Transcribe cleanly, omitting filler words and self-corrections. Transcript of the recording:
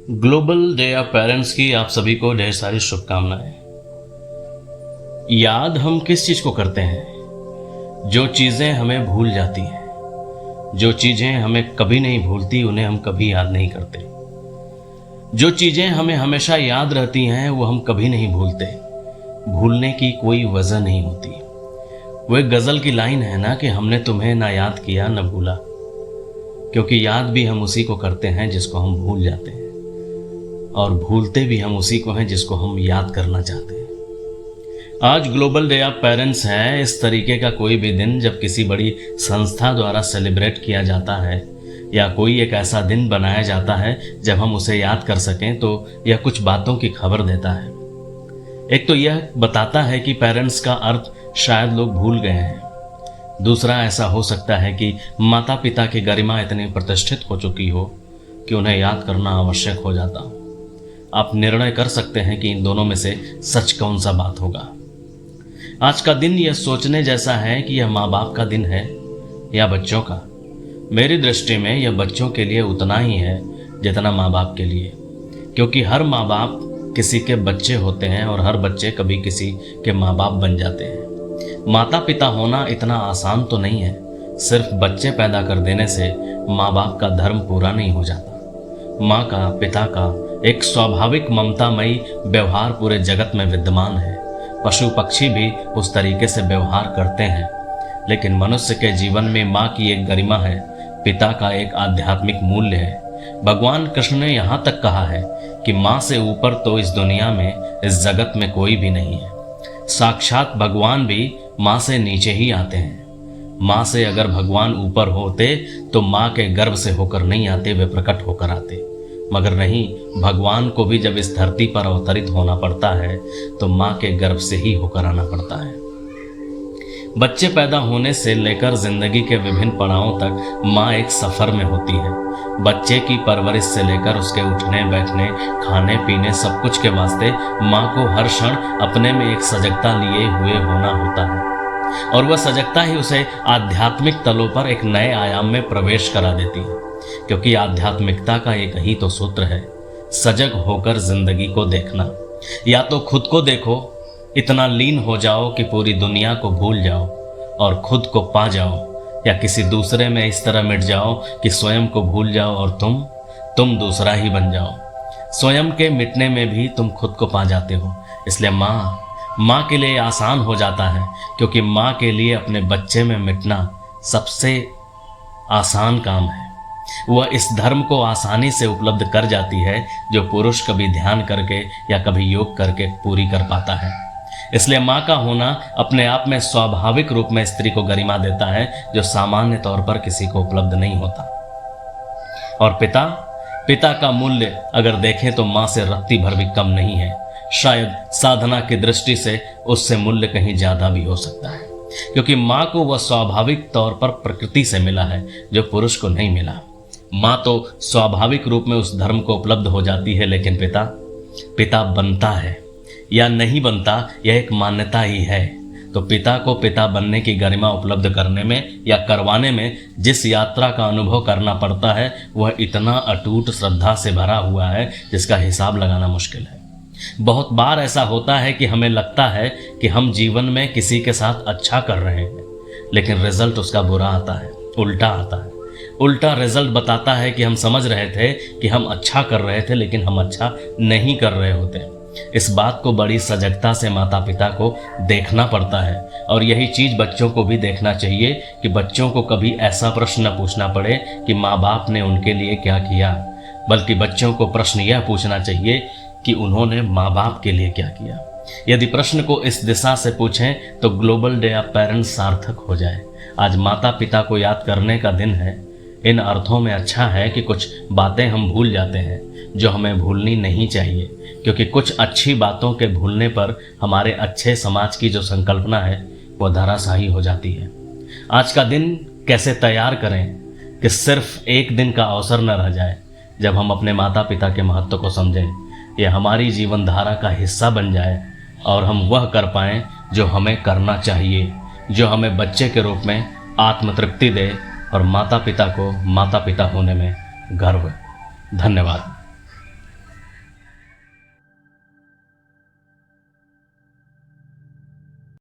Global day of parents की आप सभी को ढेर सारी शुभकामनाएं। याद हम किस चीज़ को करते हैं? जो चीज़ें हमें भूल जाती हैं, जो चीज़ें हमें कभी नहीं भूलती उन्हें हम कभी याद नहीं करते। जो चीज़ें हमें हमेशा याद रहती हैं वो हम कभी नहीं भूलते। भूलने की कोई वजह नहीं होती। वो एक गज़ल की लाइन है ना कि हमने तुम्हें ना याद किया ना भूला, क्योंकि याद भी हम उसी को करते हैं जिसको हम भूल जाते हैं, और भूलते भी हम उसी को हैं जिसको हम याद करना चाहते हैं। आज ग्लोबल डे ऑफ पेरेंट्स है। इस तरीके का कोई भी दिन जब किसी बड़ी संस्था द्वारा सेलिब्रेट किया जाता है या कोई एक ऐसा दिन बनाया जाता है जब हम उसे याद कर सकें, तो यह कुछ बातों की खबर देता है। एक तो यह बताता है कि पेरेंट्स का अर्थ शायद लोग भूल गए हैं। दूसरा, ऐसा हो सकता है कि माता पिता की गरिमा इतनी प्रतिष्ठित हो चुकी हो कि उन्हें याद करना आवश्यक हो जाता हो। आप निर्णय कर सकते हैं कि इन दोनों में से सच कौन सा बात होगा। आज का दिन यह सोचने जैसा है कि यह माँ बाप का दिन है या बच्चों का। मेरी दृष्टि में यह बच्चों के लिए उतना ही है जितना माँ बाप के लिए, क्योंकि हर माँ बाप किसी के बच्चे होते हैं और हर बच्चे कभी किसी के माँ बाप बन जाते हैं। माता पिता होना इतना आसान तो नहीं है। सिर्फ बच्चे पैदा कर देने से माँ बाप का धर्म पूरा नहीं हो जाता। माँ का, पिता का एक स्वाभाविक ममतामयी व्यवहार पूरे जगत में विद्यमान है। पशु पक्षी भी उस तरीके से व्यवहार करते हैं, लेकिन मनुष्य के जीवन में माँ की एक गरिमा है, पिता का एक आध्यात्मिक मूल्य है। भगवान कृष्ण ने यहाँ तक कहा है कि माँ से ऊपर तो इस दुनिया में, इस जगत में कोई भी नहीं है। साक्षात भगवान भी माँ से नीचे ही आते हैं। माँ से अगर भगवान ऊपर होते तो माँ के गर्भ से होकर नहीं आते, वे प्रकट होकर आते। मगर नहीं, भगवान को भी जब इस धरती पर अवतरित होना पड़ता है तो माँ के गर्भ से ही होकर आना पड़ता है। बच्चे पैदा होने से लेकर जिंदगी के विभिन्न पड़ावों तक माँ एक सफर में होती है। बच्चे की परवरिश से लेकर उसके उठने बैठने, खाने पीने, सब कुछ के वास्ते माँ को हर क्षण अपने में एक सजगता लिए हुए होना होता है, और वह सजगता ही उसे आध्यात्मिक तलों पर एक नए आयाम में प्रवेश करा देती है। क्योंकि आध्यात्मिकता का एक ही तो सूत्र है, सजग होकर जिंदगी को देखना। या तो खुद को देखो, इतना लीन हो जाओ कि पूरी दुनिया को भूल जाओ और खुद को पा जाओ, या किसी दूसरे में इस तरह मिट जाओ कि स्वयं को भूल जाओ और तुम दूसरा ही बन जाओ। स्वयं के मिटने में भी तुम खुद को पा जाते हो। इसलिए माँ के लिए आसान हो जाता है, क्योंकि माँ के लिए अपने बच्चे में मिटना सबसे आसान काम है। वह इस धर्म को आसानी से उपलब्ध कर जाती है जो पुरुष कभी ध्यान करके या कभी योग करके पूरी कर पाता है। इसलिए माँ का होना अपने आप में स्वाभाविक रूप में स्त्री को गरिमा देता है, जो सामान्य तौर पर किसी को उपलब्ध नहीं होता। और पिता का मूल्य अगर देखें तो माँ से रत्ती भर भी कम नहीं है। शायद साधना की दृष्टि से उससे मूल्य कहीं ज्यादा भी हो सकता है, क्योंकि माँ को वह स्वाभाविक तौर पर प्रकृति से मिला है जो पुरुष को नहीं मिला। माँ तो स्वाभाविक रूप में उस धर्म को उपलब्ध हो जाती है, लेकिन पिता बनता है या नहीं बनता, यह एक मान्यता ही है। तो पिता को पिता बनने की गरिमा उपलब्ध करने में या करवाने में जिस यात्रा का अनुभव करना पड़ता है, वह इतना अटूट श्रद्धा से भरा हुआ है जिसका हिसाब लगाना मुश्किल है। बहुत बार ऐसा होता है कि हमें लगता है कि हम जीवन में किसी के साथ अच्छा कर रहे हैं, लेकिन रिजल्ट उसका बुरा आता है, उल्टा आता है। उल्टा रिजल्ट बताता है कि हम समझ रहे थे कि हम अच्छा कर रहे थे, लेकिन हम अच्छा नहीं कर रहे होते। इस बात को बड़ी सजगता से माता पिता को देखना पड़ता है, और यही चीज़ बच्चों को भी देखना चाहिए कि बच्चों को कभी ऐसा प्रश्न न पूछना पड़े कि माँ बाप ने उनके लिए क्या किया, बल्कि बच्चों को प्रश्न यह पूछना चाहिए कि उन्होंने माँ बाप के लिए क्या किया। यदि प्रश्न को इस दिशा से पूछें तो ग्लोबल डे ऑफ पेरेंट्स सार्थक हो जाए। आज माता पिता को याद करने का दिन है। इन अर्थों में अच्छा है कि कुछ बातें हम भूल जाते हैं जो हमें भूलनी नहीं चाहिए, क्योंकि कुछ अच्छी बातों के भूलने पर हमारे अच्छे समाज की जो संकल्पना है वह धराशायी हो जाती है। आज का दिन कैसे तैयार करें कि सिर्फ एक दिन का अवसर न रह जाए जब हम अपने माता पिता के महत्व को समझें, यह हमारी जीवन धारा का हिस्सा बन जाए और हम वह कर पाएं जो हमें करना चाहिए, जो हमें बच्चे के रूप में आत्मतृप्ति दे और माता पिता को माता पिता होने में गर्व। धन्यवाद।